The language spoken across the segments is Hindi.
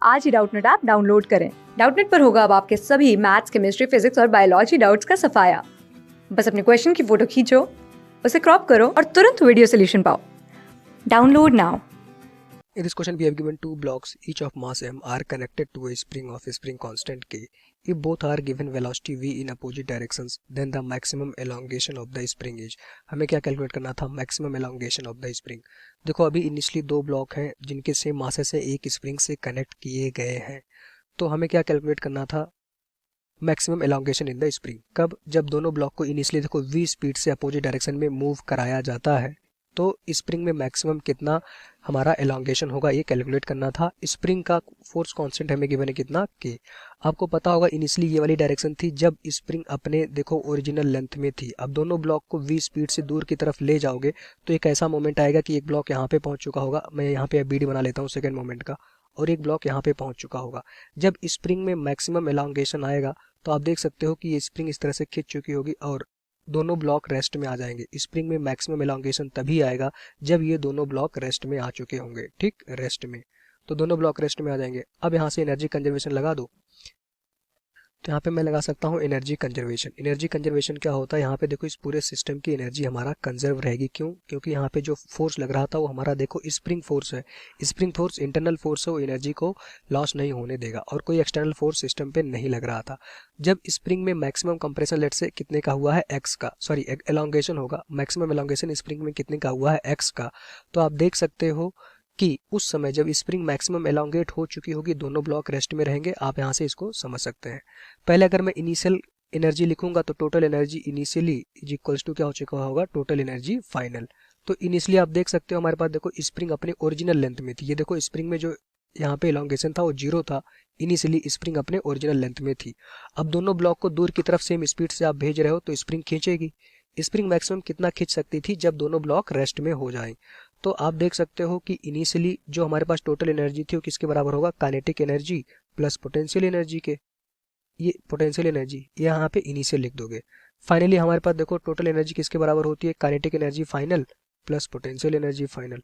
आज ही डाउटनेट ऐप डाउनलोड करें। डाउटनेट पर होगा अब आपके सभी मैथ्स, केमिस्ट्री, फिजिक्स और बायोलॉजी डाउट्स का सफाया। बस अपने क्वेश्चन की फोटो खींचो, उसे क्रॉप करो और तुरंत वीडियो सोल्यूशन पाओ। Download now. In this question, we have given two blocks, each of mass m, are connected to a spring of a spring constant k. If both are given velocity v in opposite directions, then the maximum elongation of the spring is. हमें क्या कैलकुलेट करना था? Maximum elongation of the spring. देखो अभी इनिशियली दो ब्लॉक हैं जिनके सेम मासेस से एक स्प्रिंग से कनेक्ट किए गए हैं, तो हमें क्या कैलकुलेट करना था? Maximum elongation in the spring. कब? जब दोनों ब्लॉक को इनिशियली देखो v स्पीड से अपोजिट डायरेक्शन में मूव कराया जाता है, तो स्प्रिंग में मैक्सिमम कितना हमारा एलोंगेशन होगा ये कैलकुलेट करना था। स्प्रिंग का फोर्स कांस्टेंट हमें गिवन है कितना? के। आपको पता होगा इनिशियली ये वाली डायरेक्शन थी जब स्प्रिंग अपने देखो ओरिजिनल लेंथ में थी। अब दोनों ब्लॉक को v स्पीड से दूर की तरफ ले जाओगे तो एक ऐसा मोमेंट आएगा कि एक ब्लॉक यहाँ पे पहुंच चुका होगा, मैं यहाँ पे बीडी बना लेता हूँ सेकेंड मोमेंट का, और एक ब्लॉक यहाँ पे पहुंच चुका होगा। जब स्प्रिंग में मैक्सिमम एलोंगेशन आएगा तो आप देख सकते हो कि ये स्प्रिंग इस तरह से खिंच चुकी होगी और दोनों ब्लॉक रेस्ट में आ जाएंगे। स्प्रिंग में मैक्सिमम एलोंगेशन तभी आएगा जब ये दोनों ब्लॉक रेस्ट में आ चुके होंगे। ठीक, रेस्ट में, तो दोनों ब्लॉक रेस्ट में आ जाएंगे। अब यहाँ से एनर्जी कंजर्वेशन लगा दो, तो यहाँ पे मैं लगा सकता हूँ एनर्जी कंजर्वेशन। एनर्जी कंजर्वेशन क्या होता है? यहाँ पे देखो इस पूरे सिस्टम की एनर्जी हमारा कंजर्व रहेगी। क्यों? क्योंकि यहाँ पे जो फोर्स लग रहा था वो हमारा देखो स्प्रिंग फोर्स है। स्प्रिंग फोर्स इंटरनल फोर्स है, वो एनर्जी को लॉस नहीं होने देगा और कोई एक्सटर्नल फोर्स सिस्टम पे नहीं लग रहा था। जब स्प्रिंग में मैक्सिमम कंप्रेशन लेट से कितने का हुआ है? एक्स का, सॉरी एलोंगेशन होगा, मैक्सिमम एलोंगेशन स्प्रिंग में कितने का हुआ है? एक्स का। तो आप देख सकते हो कि उस समय जब स्प्रिंग मैक्सिमम एलोंगेट हो चुकी होगी, दोनों ब्लॉक रेस्ट में रहेंगे। आप यहाँ से इसको समझ सकते हैं। पहले अगर मैं इनिशियल एनर्जी लिखूंगा तो total energy initially is equals to क्या हो चुका होगा? Total energy final. तो इनिशियली आप देख सकते हो हमारे पास देखो स्प्रिंग अपने ओरिजिनल लेंथ में थी। ये देखो स्प्रिंग में जो यहाँ पे एलोंगेशन था वो 0 था, इनिशियली स्प्रिंग अपने ओरिजिनल लेंथ में थी। अब दोनों ब्लॉक को दूर की तरफ सेम स्पीड से आप भेज रहे हो तो स्प्रिंग खींचेगी। स्प्रिंग मैक्सिमम कितना खींच सकती थी? जब दोनों ब्लॉक रेस्ट में हो जाएं। तो आप देख सकते हो कि इनिशियली जो हमारे पास टोटल एनर्जी थी वो किसके बराबर होगा? Kinetic energy plus potential energy के। ये पोटेंशियल एनर्जी यहाँ पे इनिशियल लिख दोगे। फाइनली हमारे पास देखो टोटल एनर्जी किसके बराबर होती है? Kinetic energy final plus potential energy final.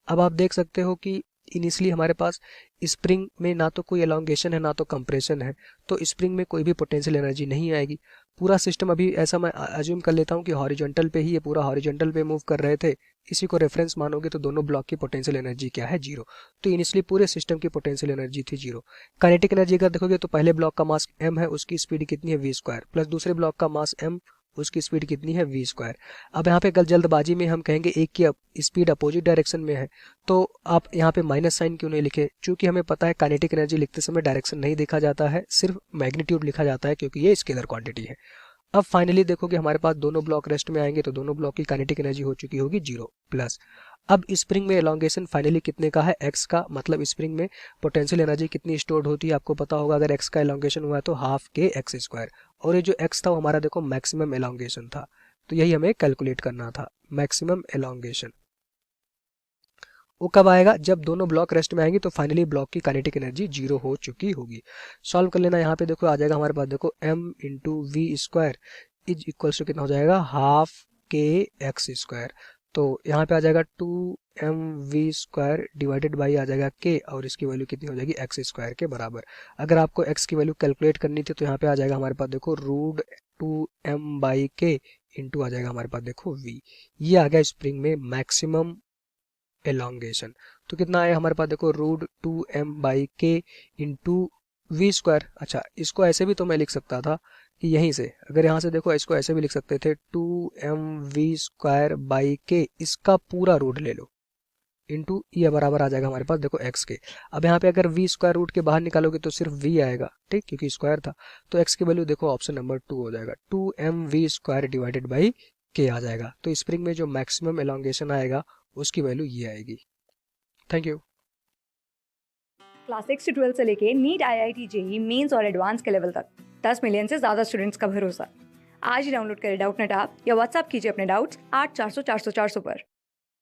अब आप देख सकते हो कि इनिशियली हमारे पास स्प्रिंग में ना तो कोई एलोंगेशन है ना तो कंप्रेशन है, तो स्प्रिंग में कोई भी पोटेंशियल एनर्जी नहीं आएगी। पूरा सिस्टम अभी ऐसा मैं अज्यूम कर लेता हूँ कि हॉरिजॉन्टल पे ही ये पूरा हॉरिजॉन्टल पे मूव कर रहे थे, इसी को रेफरेंस मानोगे तो दोनों ब्लॉक की पोटेंशियल एनर्जी क्या है? 0। तो इनिशियली पूरे सिस्टम की पोटेंशियल एनर्जी थी 0। काइनेटिक एनर्जी अगर देखोगे तो पहले ब्लॉक का मास m है, उसकी स्पीड कितनी है? v स्क्वायर, प्लस दूसरे ब्लॉक का मास m, उसकी स्पीड कितनी है? v square. अब यहाँ पे कल जल्दबाजी में हम कहेंगे एक की स्पीड अपोजिट डायरेक्शन में है, तो आप यहाँ पे माइनस साइन क्यों नहीं लिखे? क्योंकि हमें पता है काइनेटिक एनर्जी लिखते समय डायरेक्शन नहीं देखा जाता है, सिर्फ मैग्नीट्यूड लिखा जाता है क्योंकि ये स्केलर क्वांटिटी है। अब फाइनली देखोगे हमारे पास दोनों ब्लॉक रेस्ट में आएंगे तो दोनों ब्लॉक की काइनेटिक एनर्जी हो चुकी होगी 0 प्लस। अब स्प्रिंग में एलोंगेशन फाइनली कितने का है? x का, मतलब स्प्रिंग में पोटेंशियल एनर्जी कितनी स्टोर्ड होती है आपको पता होगा। अगर x का एलोंगेशन हुआ है तो हाफ के एक्स स्क्वायर, और ये जो x था वो हमारा देखो मैक्सिमम एलोंगेशन था, तो यही हमें कैलकुलेट करना था, मैक्सिमम एलोंगेशन। वो कब आएगा? जब दोनों ब्लॉक रेस्ट में आएंगे तो फाइनली ब्लॉक की काइनेटिक एनर्जी 0 हो चुकी होगी। सॉल्व कर लेना, यहाँ पे देखो आ जाएगा हमारे पास देखो m into V square is equals to कितना हो जाएगा? हाफ के एक्स स्क्वायर। तो यहाँ पे आ जाएगा 2mv स्क्वायर डिवाइडेड बाई आ जाएगा k, और इसकी वैल्यू कितनी हो जाएगी? एक्स स्क्वायर के बराबर। अगर आपको x की वैल्यू कैलकुलेट करनी थी तो यहाँ पे आ जाएगा हमारे पास देखो रूट 2m बाई के इंटू आ जाएगा हमारे पास देखो v। ये आ गया स्प्रिंग में मैक्सिमम एलोंगेशन। तो कितना आया हमारे पास देखो रूट 2m बाई के इंटू वी स्क्वायर। अच्छा, इसको ऐसे भी तो मैं लिख सकता था कि यहीं से, अगर यहाँ से देखो इसको ऐसे भी लिख सकते थे 2mv स्क्वायर बाई के, इसका पूरा रूट ले लो इंटू ये बराबर आ जाएगा हमारे पास देखो x के। अब यहाँ पे अगर v स्क्वायर रूट के बाहर निकालोगे तो सिर्फ v आएगा, ठीक, क्योंकि स्क्वायर था। तो x की वैल्यू देखो ऑप्शन नंबर 2 हो जाएगा, 2mv square divided by k आ जाएगा। तो स्प्रिंग में जो मैक्सिमम एलोंगेशन आएगा उसकी वैल्यू ये आएगी। Thank you. क्लास 6 से 12 से लेके नीट, IIT, जेई मेंस और एडवांस के लेवल तक 10 मिलियन से ज्यादा स्टूडेंट्स का भरोसा। आज ही डाउनलोड करें डाउटनेट ऐप या व्हाट्सएप कीजिए अपने डाउट्स 8400 400 400 पर।